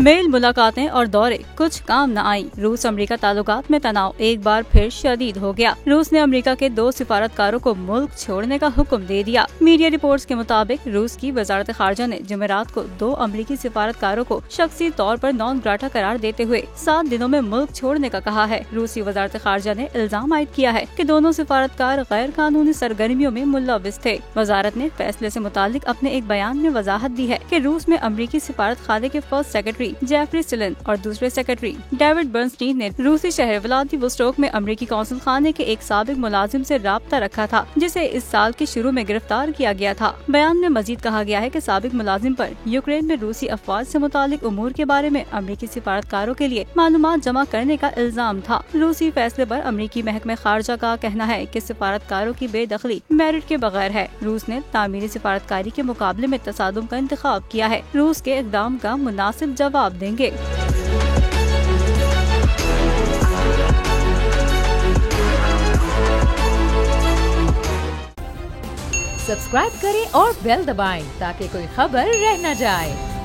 Mail मुलाकातें और दौरे कुछ काम न आई। रूस अमेरिका ताल्लुकात में तनाव एक बार फिर शदीद हो गया। रूस ने अमेरिका के 2 सिफारतकारों को मुल्क छोड़ने का हुक्म दे दिया। मीडिया रिपोर्ट्स के मुताबिक रूस की वजारत खारजा ने जुमेरात को 2 अमेरिकी सिफारतकारों को शख्सी तौर पर नॉन ग्राटा करार देते हुए 7 दिनों में मुल्क छोड़ने का कहा है। रूसी वजारत खारजा ने इल्जाम आयद किया है कि दोनों सिफारतकार गैर कानूनी सरगर्मियों में मुल्लविस थे। वजारत ने फैसले से मुतालिक अपने एक बयान में वजाहत दी है कि रूस में अमेरिकी सिफारत खाने के फर्स्ट सेक्रेटरी जेफरी स्टिलन और दूसरे सेक्रेटरी डेविड बर्नस्टीन ने रूसी शहर व्लादिवोस्टोक में अमेरिकी कौंसिल खाने के एक साबिक मुलाजिम से राब्ता रखा था, जिसे इस साल के शुरू में गिरफ्तार किया गया था। बयान में मजीद कहा गया है कि साबिक मुलाजिम पर यूक्रेन में रूसी अफवाज से मुतालिक उमूर के बारे में अमेरिकी सिफारतकारों के लिए मालूमात जमा करने का इल्जाम था। रूसी फैसले पर अमेरिकी महकमे खारजा का कहना है कि सिफारतकारों की बेदखली मेरिट के बगैर है। रूस ने तामीरी सिफारतकारी के मुकाबले में तसादुम का इंतखाब किया है। रूस के इक़दाम का मुनासिब जवाब देंगे। सब्सक्राइब करें और बेल दबाएं ताकि कोई खबर रह न जाए।